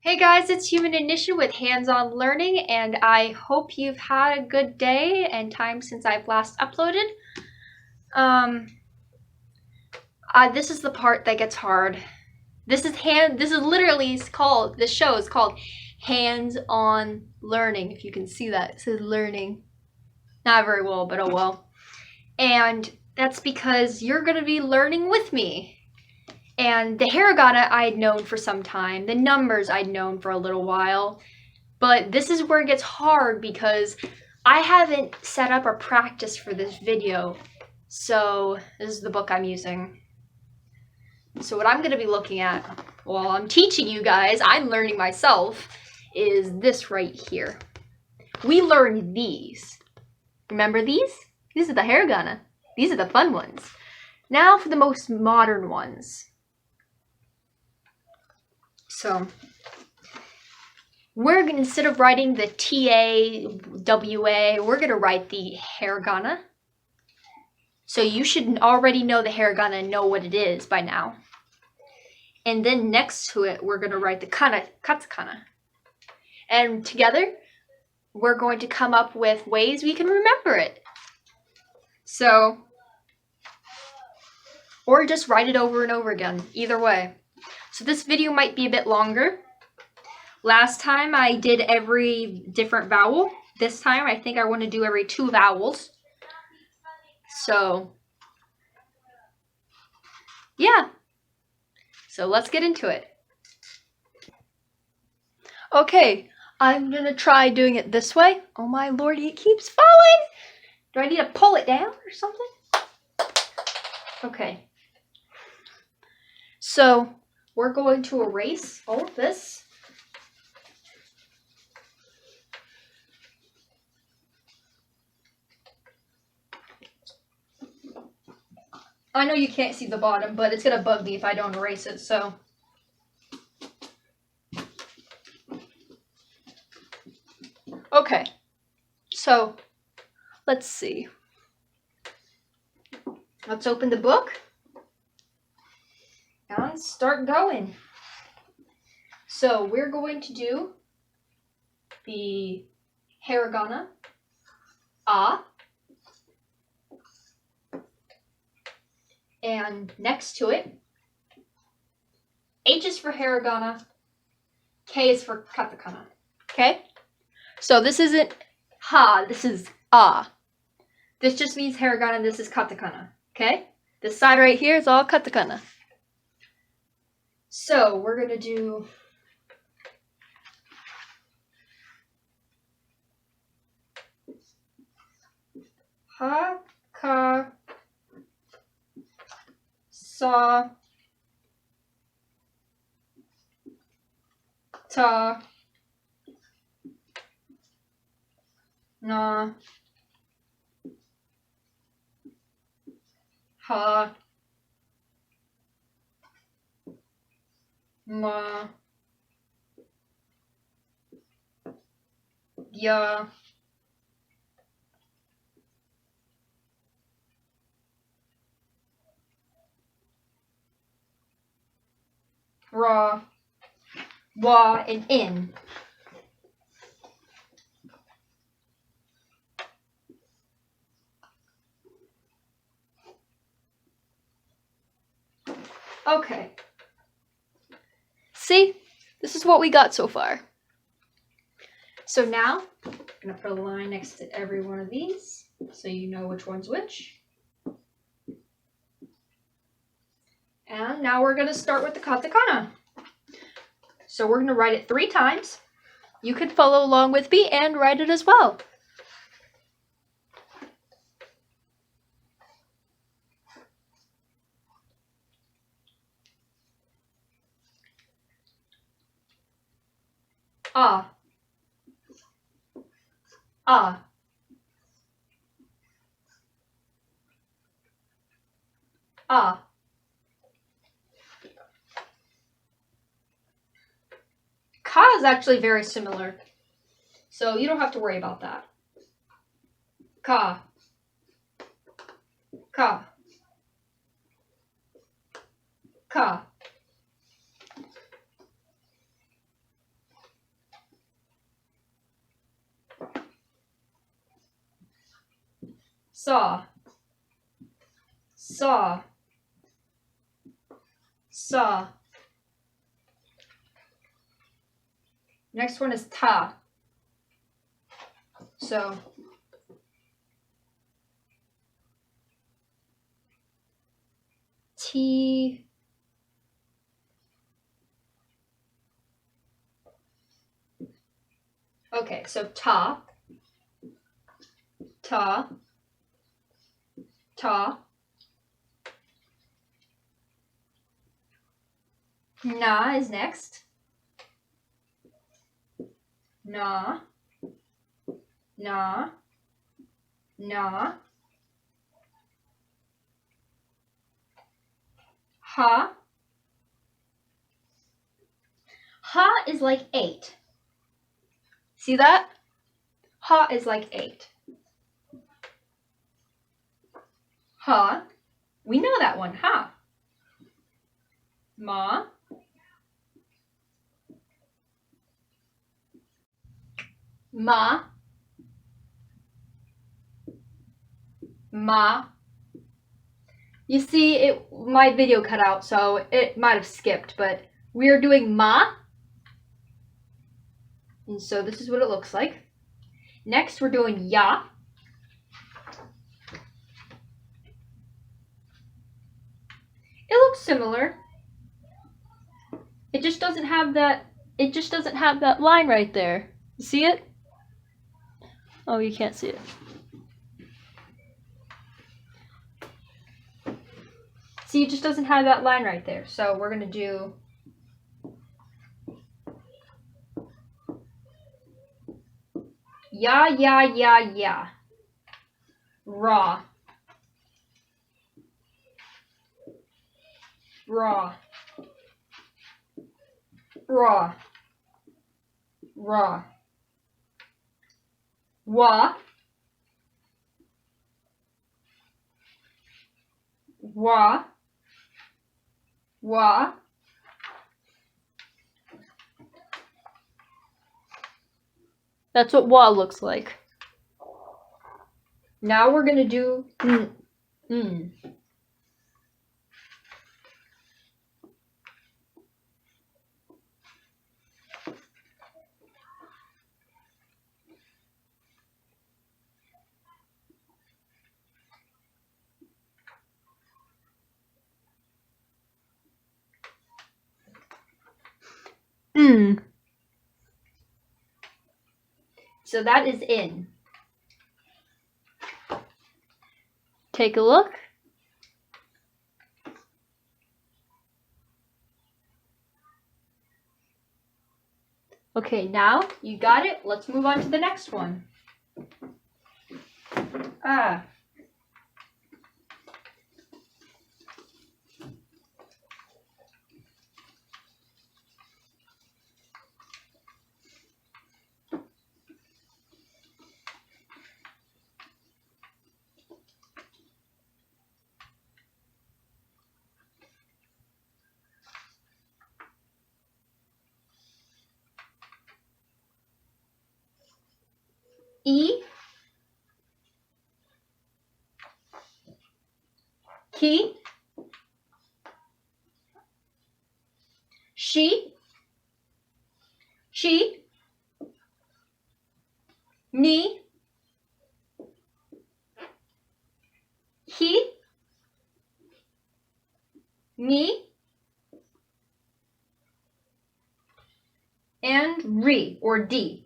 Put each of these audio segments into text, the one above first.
Hey guys, it's Human Initiative with Hands-On Learning, and I hope you've had a good day and time since I've last uploaded. This is the part that gets hard. This is literally called, this show is called Hands-On Learning, if you can see that. It says learning. Not very well, but oh well. And that's because you're going to be learning with me. And the hiragana I'd known for some time. The numbers I'd known for a little while. But this is where it gets hard because I haven't set up a practice for this video. So this is the book I'm using. So what I'm going to be looking at while I'm teaching you guys, I'm learning myself, is this right here. We learned these. Remember these? These are the hiragana. These are the fun ones. Now for the most modern ones. So we're gonna, instead of writing the T-A-W-A, we're gonna write the hiragana. So you should already know the hiragana and know what it is by now. And then next to it, we're gonna write the katakana. And together, we're going to come up with ways we can remember it. So, or just write it over and over again, either way. So this video might be a bit longer. Last time I did every different vowel. This time I think I want to do every 2 vowels. So, yeah. So let's get into it. Okay, I'm going to try doing it this way. Oh my lordy, it keeps falling. Do I need to pull it down or something? Okay. So, we're going to erase all of this. I know you can't see the bottom, but it's going to bug me if I don't erase it, so. Okay, so let's see. Let's open the book and start going. So we're going to do the hiragana, a, and next to it, H is for hiragana, K is for katakana, okay? So this isn't ha, this is a. This just means hiragana, this is katakana, okay? This side right here is all katakana. So we're gonna do ha, ka, sa, ta, na, ha, ma, ya, ra, wa, and in. Okay. See? This is what we got so far. So now, I'm going to put a line next to every one of these so you know which one's which. And now we're going to start with the katakana. So we're going to write it 3 times. You could follow along with me and write it as well. Ah. Ah. Ah. Ka is actually very similar, so you don't have to worry about that. Ka. Ka. Ka. saw, saw, saw. Next one is ta. So T. Okay, so ta, ta, ta. Na is next. Na, na, na. Ha. Ha is like 8. See that? Ha is like 8. Ha. We know that one. Ha. Ma. Ma. Ma. You see, my video cut out, so it might have skipped, but we are doing ma. And so this is what it looks like. Next, we're doing ya. It looks similar. It just doesn't have that line right there. You see it? Oh, you can't see it. See, it just doesn't have that line right there. So we're gonna do ya, ya, ya, ya. Raw. Raw. Raw. Raw. Wa. Wa. Wa. That's what wa looks like. Now we're gonna do n. So that is in. Take a look. Okay, now you got it. Let's move on to the next one. Ah. E. Ki. She. She. Ni. He. Me. And re, or D.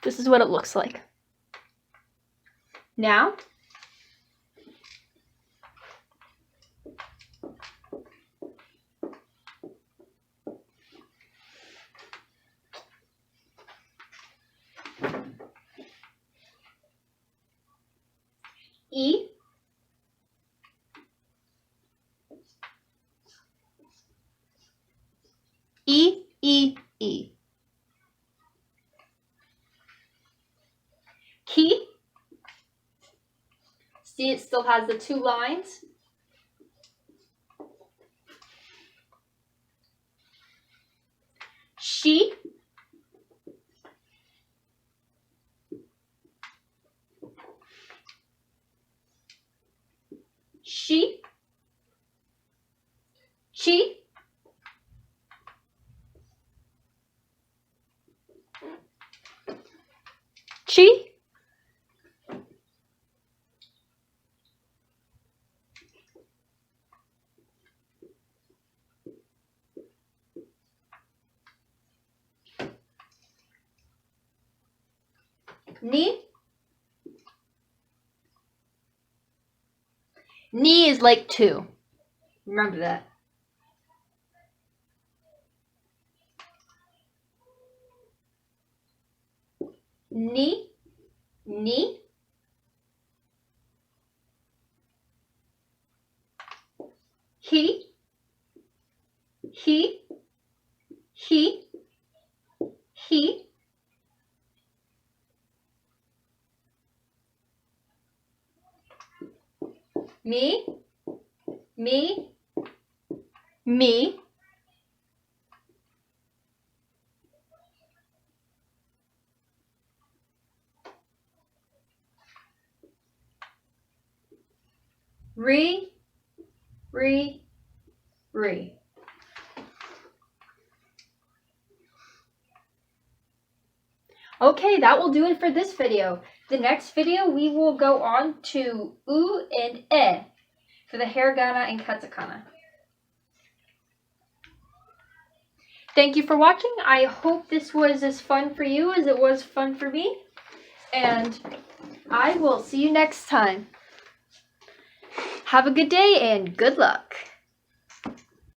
This is what it looks like. Now, E. E, E, E. Ki. See, it still has the two lines. Chi. Chi. Chi. Ni. Ni is like 2. Remember that. Ni. Ni. He. He. He. He. Me. Me. Me. Re. Re. Re. Okay, that will do it for this video. The next video, we will go on to U and E for the hiragana and katakana. Thank you for watching. I hope this was as fun for you as it was fun for me. And I will see you next time. Have a good day and good luck.